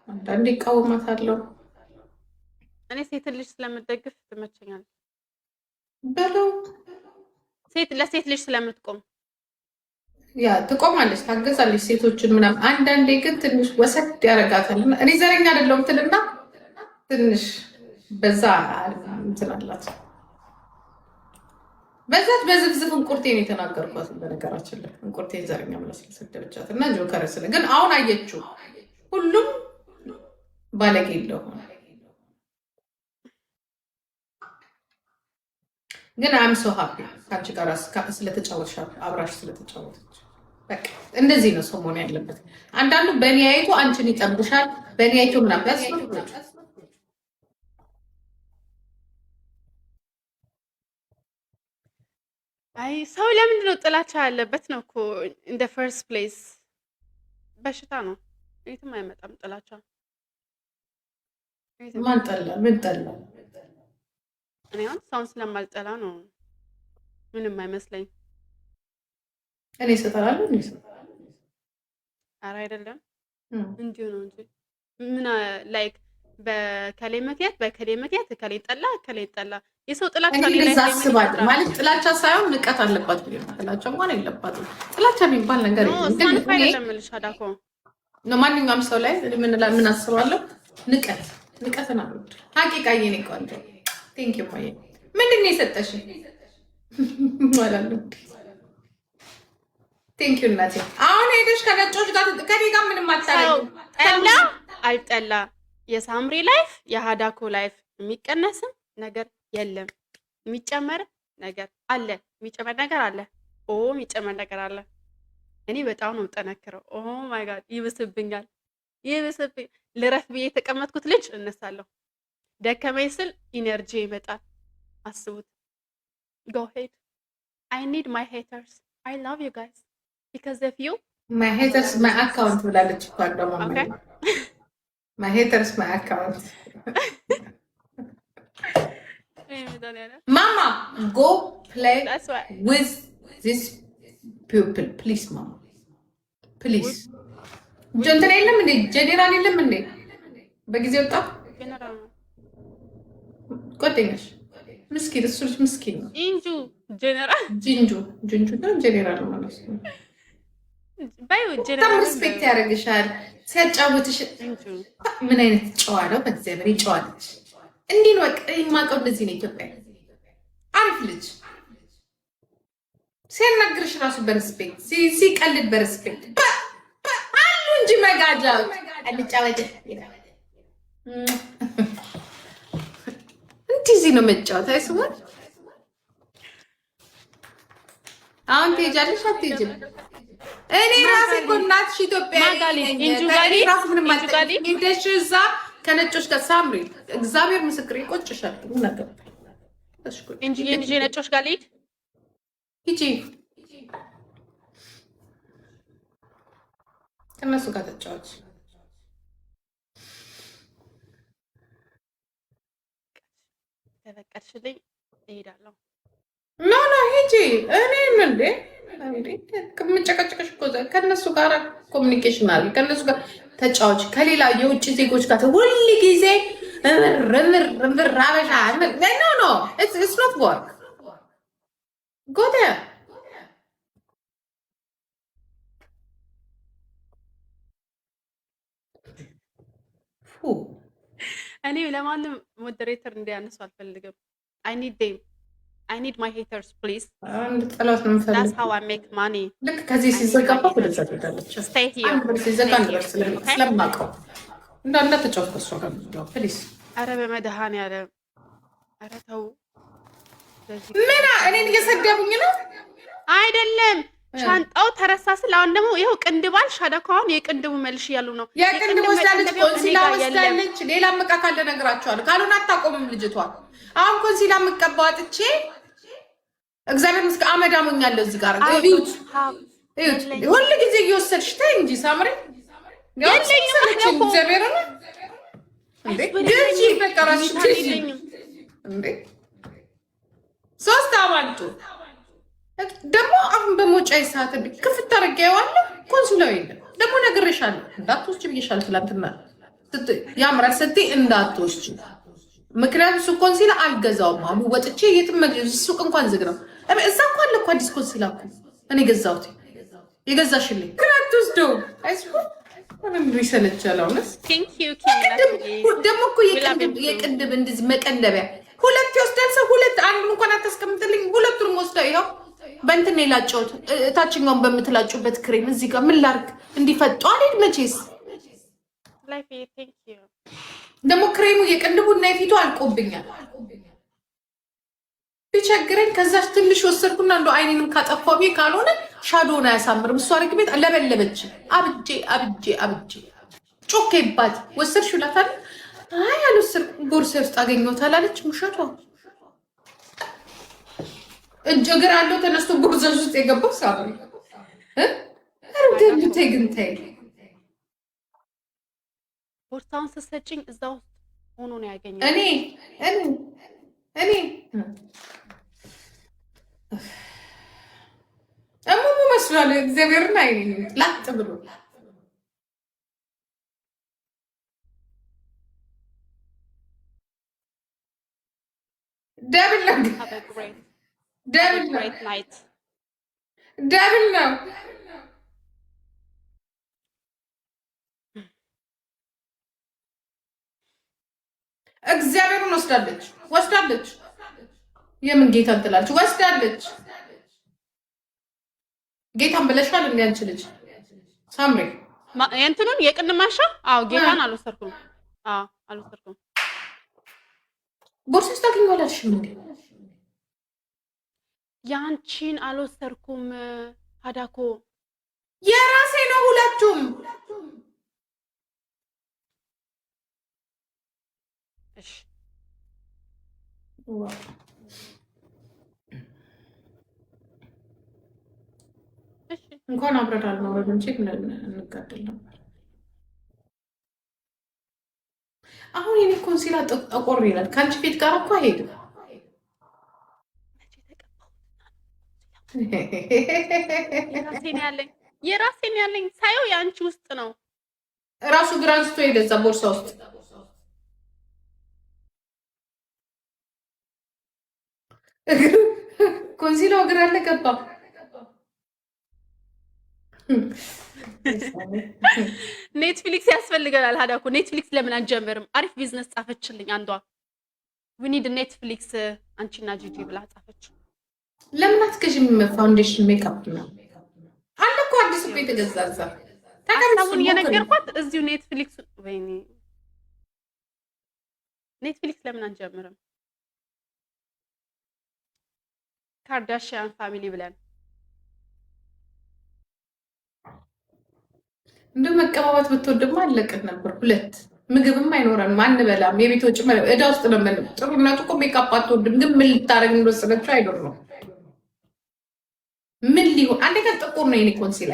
አንዳንዴ እቃወማታለሁ እኔ ሴት ልጅ ስለምደግፍ ትመቸኛለች። በለው። ለሴት ልጅ ስለምትቆም ያ ትቆማለች፣ ታገዛለች ሴቶችን ምናምን። አንዳንዴ ግን ትንሽ ወሰድ ያደርጋታል። እኔ ዘረኛ አይደለሁም ትልና ትንሽ በዛ እንትን አላት። በዛት በዝብዝብ እንቁርቴን የተናገርኳት በነገራችን ላይ እንቁርቴን ዘረኛ ብላ ስለሰደበቻት እና ጆከር ስለ ግን አሁን አየችው ሁሉም ባለጌ የለውም። ግን አም ሶ ሀፒ ከአንቺ ጋር ስለተጫወትሽ አብራሽ ስለተጫወተች በቃ እንደዚህ ነው ሰው መሆን ያለበት። አንዳንዱ በእኔ አይቶ አንቺን ይጠብሻል፣ በእኔ አይቶ ምናምን ያስፈልጋል። አይ ሰው ለምንድን ነው ጥላቻ ያለበት ነው እኮ ኢን ዘ ፈርስት ፕሌስ በሽታ ነው። የትም አይመጣም ጥላቻ። ማን ጠላ? ምን ጠላ? እኔ አሁን ሰውን ስለማልጠላ ነው ምንም አይመስለኝ። እኔ እሰጥላለሁ እንዴ? ኧረ አይደለም እንዲሁ ነው እንጂ ምን ላይክ በከሌ ምክንያት ከሌ ጠላ ከሌ ጠላ የሰው ጥላቻ ሌላ አስባለሁ ማለት ጥላቻ ሳይሆን ንቀት አለባት ብዬ ነው። ጥላቻ እንኳን የለባትም። ጥላቻ የሚባል ነገር ግን አይደለም ልሻዳኮ ነው ማንኛውም ሰው ላይ ምን አስባለሁ? ንቀት ነው ሀቂቃ የኔ ቆንጆ ቴንክ ዩ ማየ ምንድን ነው የሰጠሽ ማለት ነው። ቴንክ ዩ እናቴ። አሁን ሄደሽ ከነጮች ጋር ከኔ ጋር ምንም አታረጊ። ጠላ አልጠላ የሳምሪ ላይፍ የሃዳኮ ላይፍ የሚቀነስም ነገር የለም። የሚጨመር ነገር አለ። የሚጨመር ነገር አለ። እኔ በጣም ነው ጠነክረው። ኦ ማይ ጋድ ይብስብኛል። ልረፍ ብዬ የተቀመጥኩት ልጅ እነሳለሁ። ደከመኝ ስል ኢነርጂ ይመጣል። አስቡት። go ahead I need my haters I love you guys because of you my haters my account ብላለች እኮ ደግሞ my haters my account mama go play with these people please mama please ጀንተን የለም እንዴ ጀነራል የለም እንዴ በጊዜ ወጣ ጓደኛሽ ምስኪን እሱ ልጅ ምስኪን ነው። ጂንጁ ነው ጀነራል ነው ማለት ነው። በጣም ሪስፔክት ያደርግሻል ሲያጫውትሽ። ምን አይነት ጨዋ ነው በእግዚአብሔር ጨዋ ልጅ። እንዲህ ነው በቃ የማውቀው እንደዚህ ነው ኢትዮጵያ። አሪፍ ልጅ ሲያናግርሽ ራሱ በሪስፔክት ሲቀልድ በሪስፔክት አሉ እንጂ መጋጃዎች አንጫወት ይላል። እንደዚህ ነው መጫወት አይስወር። አሁን ትሄጃለሽ አትሄጂም? እኔ ራሴ እኮ እናትሽ ኢትዮጵያ ሄደሽ እዛ ከነጮች ጋር ሳምሪ እግዚአብሔር ምስክር ይቆጭሻል። ነገር እንጂ ነጮች ጋር ልሂድ ሂጂ ከእነሱ ጋር ተጫወች። ተፈቀድሽልኝ እሄዳለሁ። ኖ ሂጂ። እኔም እንዴ ከምጨቀጭቅሽ እኮ ከእነሱ ጋር ኮሚኒኬሽን አለ። ከእነሱ ጋር ተጫዎች። ከሌላ የውጭ ዜጎች ጋር ሁል ጊዜ ምር አበሻ ኖ ኢትስ ኖት ወርክ ጎ ዴር እኔ ለማንም ሞዴሬተር እንዲያነሱ አልፈልግም። I need my haters please. ጠላት ነው የምፈልገው። That's how I make money. ልክ ከዚህ ሲዘጋባ ወደዛ ትሄዳለች። Stay here. አንድ ብር ሲዘጋ አንድ ብር ስለማውቀው እንዳትጫወት ከእሷ ጋር ፕሊዝ። ኧረ በመድኃኒዓለም ኧረ ተው። ምን እኔን እየሰደቡኝ ነው? አይደለም ሻንጣው ተረሳ ስል አሁን ደግሞ ይኸው ቅንድባል ሻዳኮ አሁን የቅንድቡ መልሽ እያሉ ነው። የቅንድቡ ወስዳለች፣ ኮንሲላ ወስዳለች። ሌላ ምቃ ካለ እነግራቸዋለሁ። ካልሆነ አታቆምም ልጅቷ። አሁን ኮንሲላ ምቀባው አጥቼ እግዚአብሔር ምስክ አመዳሞኛለሁ እዚህ ጋር እዩት። ሁሉ ጊዜ እየወሰድሽ ተይ እንጂ ሳምሪ እግዚአብሔር ነው እንዴ ግጂ በቀራሽ እንዴ ሶስት አባልጡ ደግሞ አሁን በሞጫ ሰዓት ክፍት አድርጌዋለሁ። ኮንሱላው የለም ደግሞ ነግሬሻለሁ። እንዳትወስጂ ብዬሻለሁ ትላንትና ያምራል ስትይ እንዳትወስጂ። ምክንያቱም እሱ ኮንሲላ አልገዛውም አሉ ወጥቼ የትም ሱቅ እንኳን ዝግ ነው። እዛ እኮ አለ እኮ አዲስ ኮንሲላ እኮ እኔ ገዛሁት። የገዛሽልኝ ግን አትወስደው። ምንዱ ይሰለቻል። አሁንስ ደግሞ እኮ የቅንድብ እንደዚህ መቀለቢያ ሁለት ይወስዳል ሰው። ሁለት አንዱን እንኳን አታስቀምጥልኝ። ሁለቱንም ወስደው ይኸው በእንትን የላጨሁት ታችኛውን በምትላጩበት ክሬም እዚህ ጋር ምን ላድርግ እንዲፈጡ አልሄድ መቼስ ደግሞ ክሬሙ የቅንድቡ እና የፊቱ አልቆብኛል። ቢቸግረኝ ከዛች ትንሽ ወሰድኩና እንደ አይኔንም ካጠፋው ካልሆነ ሻዶውን አያሳምርም። እሷ ርግ ቤት ለበለበች። አብጄ ጮኬባት ወሰድሽ እላታለሁ። አይ አልወሰድኩም ቦርሳ ውስጥ አገኘሁታል አለች። ውሸቷ እጅ እግር አለው ተነስቶ ቦርሳ ውስጥ የገባው ሳምሪ ግን ቦርሳውን ስትሰጪኝ እዛ ውስጥ ሆኖ ነው ያገኘው። እኔ እሙሙ መስሏል። እግዚአብሔርን አይ ላጥ ብሎ ደብል ነው። እግዚአብሔርን ወስዳለች። የምን ጌታን ትላለች? ወስዳለች። ጌታን ብለሻል እንዴ አንቺ ልጅ ሳምሪ? እንትኑን የቅን ማሻ? አዎ ጌታን አልወሰድኩም። ቦርሳ ውስጥ ታገኛለሽ እንዴ? ያንቺን አልወሰድኩም። ሀዳኮ የራሴ ነው ሁለቱም። እሺ እንኳን አብረን አልኖረን እንጂ እንጋደል ነበር። አሁን የኔ ኮንሲላ ጠቆር ይላል። ከአንቺ ፊት ጋር እኮ አይሄድም። የራሴን ያለኝ ሳየው የአንቺ ውስጥ ነው። ራሱ ግራ አንስቶ ሄደ እዛ ቦርሳ ውስጥ። ኮንሲላው እግር አለ ገባ። ኔትፍሊክስ ያስፈልገናል። ሀዳኮ ኔትፍሊክስ ለምን አንጀምርም? አሪፍ ቢዝነስ ጻፈችልኝ አንዷ። ዊኒድ ኔትፍሊክስ አንቺና ጂጂ ብላ ጻፈች። ለምን አትገዥም? ፋውንዴሽን ሜካፕ ነው አለ እኮ አዲስ እኮ የተገዛዛ ታውቃለህ። የነገርኳት እዚሁ ኔትፍሊክስ። ወይኔ ኔትፍሊክስ ለምን አንጀምርም? ካርዳሽያን ፋሚሊ ብለን እንደ መቀባባት ብትወድማ አለቅን ነበር። ሁለት ምግብም አይኖረንም፣ አንበላም። የቤት ወጪ እዳ ውስጥ ነው የምንለው። ጥሩነቱ እኮ ሜካፕ አትወድም፣ ግን ምን ልታረግ እንደወሰነችው አይዶር ነው። ምን ሊሆን አንዴ ጋር ጥቁር ነው የኔ ኮንሲላ፣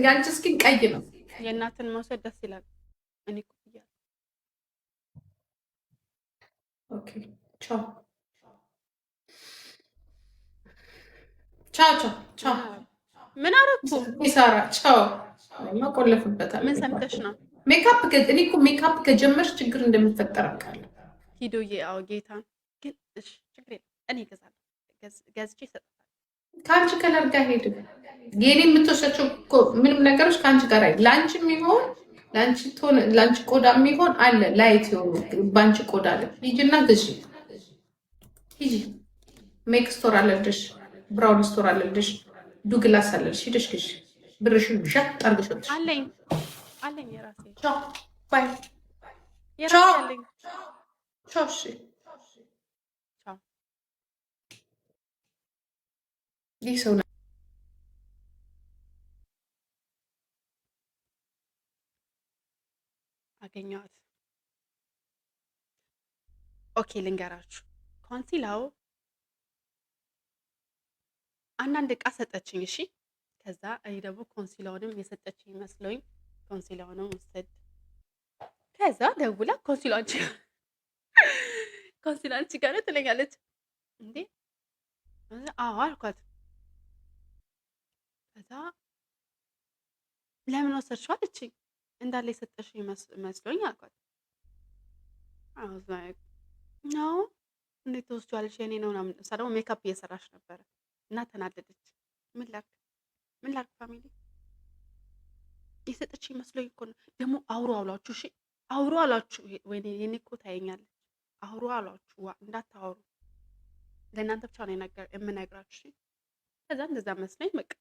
ያንቺ ስኪን ቀይ ነው። የእናትን መውሰድ ደስ ይላል። እኔ እኮ ብያለሁ። ኦኬ ቻው ቻው ቻው ቻው። ምን አረኩ? ይሳራ ቻው። ማቆለፍበታል። ምን ሰምተሽ ነው? ሜካፕ እኔ እኮ ሜካፕ ከጀመርሽ ችግር እንደሚፈጠር አውቃለሁ። ሂዶዬ አዎ ጌታን ግን እሺ ችግር የለም እኔ እገዛለሁ። ገዝቼ ይሰጣል። ከአንቺ ከለር ጋር ሄድ። የኔ የምትወስዳቸው ምንም ነገሮች ከአንቺ ጋር አይ ለአንቺ የሚሆን ለአንቺ ቆዳ የሚሆን አለ። ላይት የሆኑ በአንቺ ቆዳ አለ። ሂጂና ግዢ። ሂጂ ሜክ ስቶር አለልሽ፣ ብራውን ስቶር አለልሽ፣ ዱግላስ አለልሽ። ሂደሽ ግዢ። ብርሽን ሻት አርገሽ አለኝ የራሴ። ቻው ባይ። የራሴ አለኝ። ቻው እሺ ቻው። ይህ ሰው አገኘኋት። ኦኬ ልንገራችሁ፣ ኮንሲላው አንዳንድ እቃ ሰጠችኝ። እሺ ከዛ እኔ ደግሞ ኮንሲላውንም የሰጠችኝ መስሎኝ ኮንሲላውንም ወሰድ። ከዛ ደውላ ኮንሲላ አንቺ ጋር ነው ትለኛለች። እንዴ አዎ አልኳት። ከዛ ለምን ወሰድሽው አለችኝ። እንዳለ የሰጠሽኝ መስሎኝ አልኳት። አይ ላይክ ነው እንዴት ትወስጂዋለሽ? የኔ ነው ምናምን። እሷ ደግሞ ሜካፕ እየሰራች ነበረ እና ተናደደች። ምን ላድርግ ምን ላድርግ ፋሚሊ የሰጠችኝ መስሎኝ እኮ ነው። ደግሞ አውሩ አሏችሁ። እሺ አውሩ አሏችሁ። ወይኔ የኔ እኮ ታየኛለች። አውሩ አሏችሁ። ዋ እንዳታወሩ ለእናንተ ብቻ ነው የምነግራችሁ። እሺ ከዛ እንደዛ መስለኝ በቃ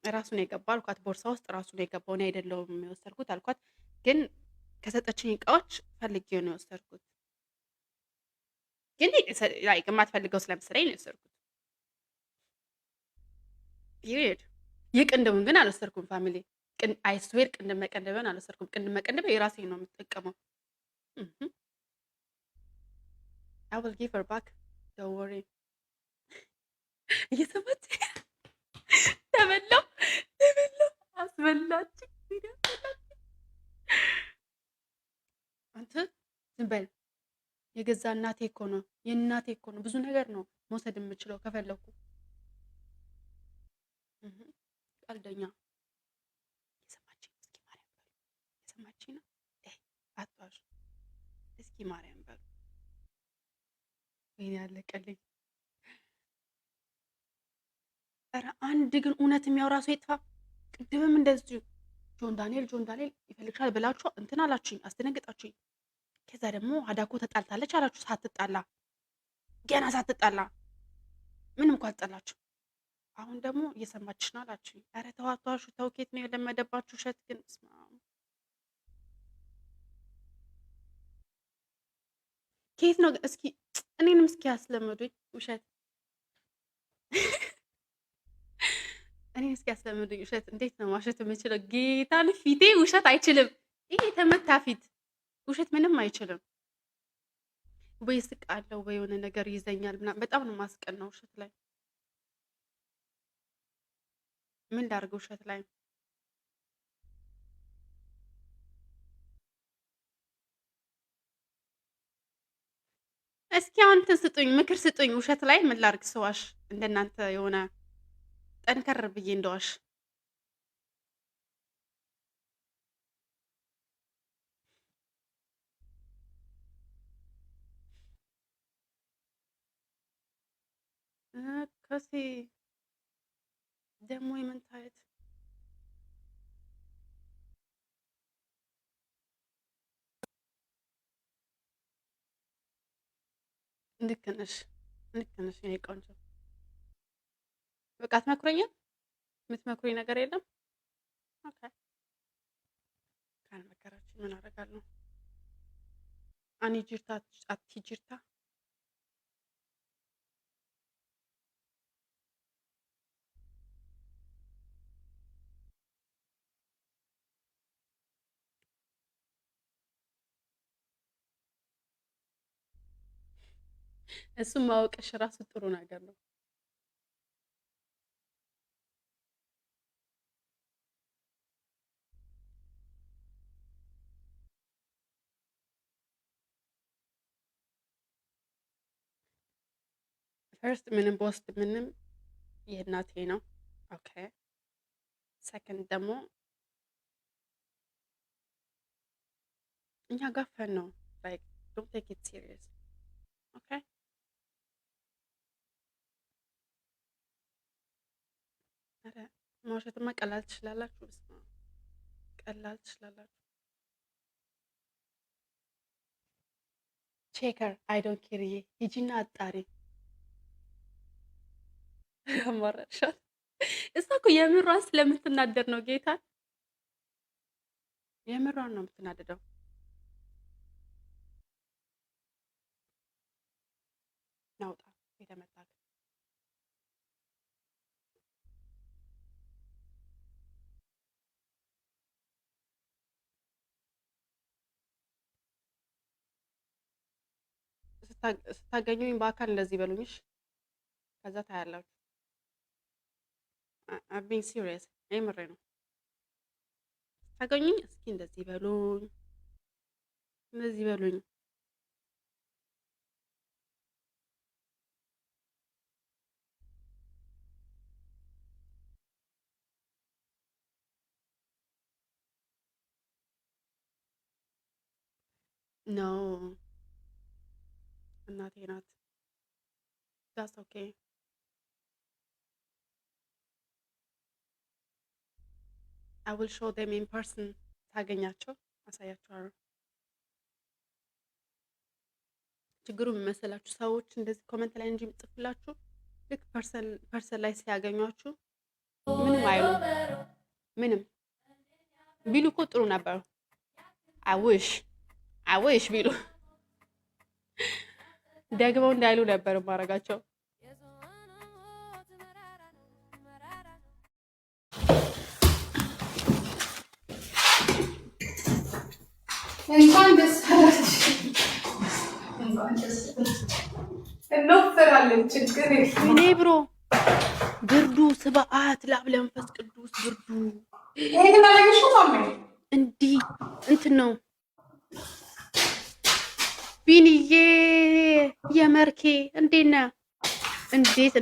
ራሱ ነው የገባው አልኳት። ቦርሳ ውስጥ ራሱ ነው የገባው እኔ አይደለሁም የወሰድኩት አልኳት። ግን ከሰጠችኝ እቃዎች ፈልጌ ነው የወሰድኩት። ግን የማትፈልገው ስለመሰለኝ ነው የወሰድኩት። ፒሪየድ። የቅንድቡን ግን አልወሰድኩም ፋሚሊ። አይስዌር ቅንድብ መቀንደቢያን አልወሰድኩም። ቅንድብ መቀንደቢያ የራሴ ነው የምጠቀመው። I will give her back. Don't worry. እየሰማች ተበላው አስበላች። አንተ ዝም በል። የገዛ እናቴ እኮ ነው የእናቴ እኮ ነው። ብዙ ነገር ነው መውሰድ የምችለው ከፈለኩ። ቀልደኛ የሰማችኝ እስኪ ማርያም በሉ። የሰማችኝ ነው አትዋሽ። እስኪ ማርያም በሉ። ወይኔ ያለቀልኝ። ኧረ አንድ ግን እውነት የሚያወራ ሰው ይጥፋ። ቅድምም እንደዚሁ ጆን ዳንኤል ይፈልግሻል ብላችሁ እንትን አላችሁኝ፣ አስደነግጣችሁኝ። ከዛ ደግሞ አዳኮ ተጣልታለች አላችሁ። ሳትጣላ ገና ሳትጣላ ምንም እኮ አልጠላችሁ። አሁን ደግሞ እየሰማችሽ ነው አላችሁኝ። ኧረ ተው አትዋሹ፣ ተው። ኬት ነው የለመደባችሁ ውሸት ግን? ኬት ነው እስኪ እኔንም እስኪ ያስለምዱኝ ውሸት። እኔን እስኪ ያስለምዱኝ ውሸት። እንዴት ነው ማሸት የምችለው? ጌታን ፊቴ ውሸት አይችልም። ይሄ የተመታ ፊት ውሸት ምንም አይችልም። ወይ ስቃለው ወይ የሆነ ነገር ይዘኛል ምናምን። በጣም ነው ማስቀናው ውሸት ላይ። ምን ላድርግ ውሸት ላይ? እስኪ አሁን እንትን ስጡኝ፣ ምክር ስጡኝ። ውሸት ላይ ምን ላድርግ ስዋሽ? እንደናንተ የሆነ ጠንከር ብዬ እንደዋሽ። ከሴ ደግሞ የምንታየት ልክ ነሽ የኔ ቆንጆ። በቃ አትመክሮኛል። የምትመክሩኝ ነገር የለም። ኦኬ ካልመከራችሁ ምን አደርጋለሁ? አኒ ጅርታ አቲ ጅርታ እሱም ማወቅሽ ራሱ ጥሩ ነገር ነው። ፈርስት ምንም በውስጥ ምንም የእናቴ ነው። ኦኬ ሰከንድ ደግሞ እኛ ጋፈን ነው። ላይክ ዶንት ቴክ ኢት ሲሪየስ ኦኬ። ኧረ መዋሸትማ ቀላል ትችላላችሁ። በስመ አብ ቀላል ትችላላችሁ። ቼከር አይ ዶንት ኬርዬ ሂጂና አጣሪ ያማራሻል። እሷ እኮ የምሯን ስለምትናደድ ነው። ጌታን የምሯን ነው የምትናደደው። ናውጣ የተመታክ ስታገኙኝ በአካል እንደዚህ በሉኝሽ። ከዛ ታያላችሁ። አቢንግ ሲሪየስ የምሬ ነው። ስታገኙኝ እስኪ እንደዚህ በሉኝ፣ እንደዚህ በሉኝ። ኖ እናቴ ናት። ዳስ ኦኬ። I will show them in person ታገኛቸው አሳያቸዋለሁ። ችግሩ የሚመስላችሁ ሰዎች እንደዚህ ኮመንት ላይ እንጂ የምጽፍላችሁ ልክ ፐርሰን ላይ ሲያገኟችሁ ምንም አይሉ ምንም ቢሉ እኮ ጥሩ ነበር። አዊሽ ቢሉ ደግመው እንዳይሉ ነበር ማረጋቸው። እንኳን ደስ አላችሁ። እንወፍራለን ችግር የለም። እኔ ብሮ ብርዱ ስብዓት ለአብ ለመንፈስ ቅዱስ ብርዱ ይሄን አለሽ ታም እንዲህ እንትን ነው። ቢኒዬ የመርኬ እንዴት ነህ? እንዴት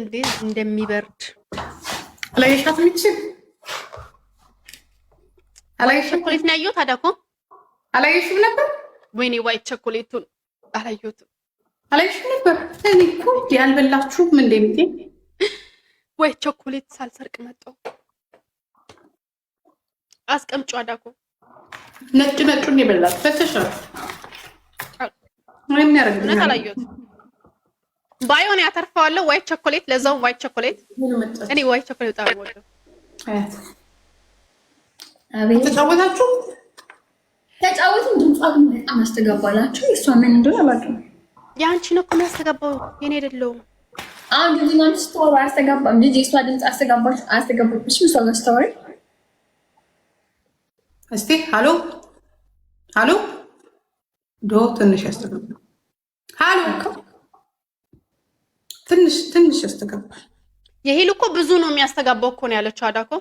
እንደሚበርድ አላየሻት ምችል አላየሽ ቸኮሌት ነው ያየሁት። ታዲያ እኮ አላየሽም ነበር? ወይኔ ዋይት ቸኮሌቱን አላየሁትም። አላየሽም ነበር? እኔ እኮ ያልበላችሁም እንዴ እንዴ ዋይት ቸኮሌት ሳልሰርቅ መጣሁ። አስቀምጪው አዳኮ ነጩን የበላት ፈተሻል። ምንም ያረግ እውነት አላየሁትም። ባይሆን ያተርፈዋለሁ ዋይት ቸኮሌት፣ ለዛውም ዋይት ቸኮሌት። እኔ ዋይት ቸኮሌት በጣም ወደው። አቤት ተጫወታችሁ ተጫወትን። ድምጿን በጣም አስተጋባላችሁ። እሷ ምን እንደሆነ አላውቅም። ያንቺ ነው እኮ የሚያስተጋባው የኔ አይደለሁም። አሁን ልጅ ነው ስትወራ አስተጋባም። ልጅ እሷ ድምጽ አስተጋባሽ እሷ ጋር ስትወራ እስቲ ሃሎ ዶ ትንሽ ያስተጋባል። ሃሎ ትንሽ ያስተጋባል። የሄሉ እኮ ብዙ ነው የሚያስተጋባው እኮ ነው ያለችው። አዳኮ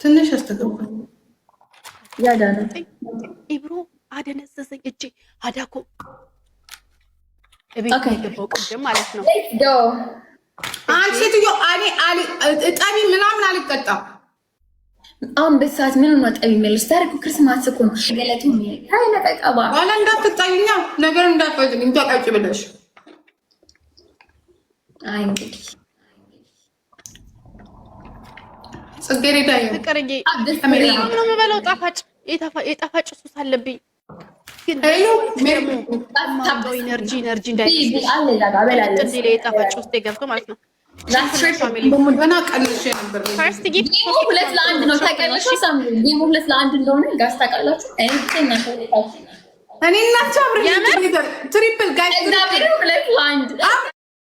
ትንሽ ያስተጋባል። ያዳነ ኢብሮ አደነዘዘኝ እጄ። አዳኮ እቤት የገባው ቅድም ማለት ነው። አንቺ ሴትዮ እጠቢ ምናምን አልቀጣም። አሁን በሰዓት ምን ነው ጠቢ መልስ ታሪኩ ክርስማስ እኮ ነው። ገለቱ ነቀቀባ ዋላ እንዳትጣይኛ ነገር እንዳትፈጥኝ እንታቃጭ ብለሽ አይ እንግዲህ ጽጌረዳ ፍቅርዬ ምንም ነው የምበለው ጣፋጭ የጣፋጭ ሱስ አለብኝ። ግን ኢነርጂ እንዳይልሽ አለ ዛጋ በላለ እንዴ የጣፋጭ ውስጥ ገብቶ ማለት ነው። ገና ቀልሽ ነበር። ፈርስት ጊፍት ሁለት ለአንድ ነው ታውቂያለሽ። ጌሙ ሁለት ለአንድ እንደሆነ ጋስ ታውቃላችሁ። እኔ እናንተ እኔ እናንተ አብረን ትሪፕል ጋይስ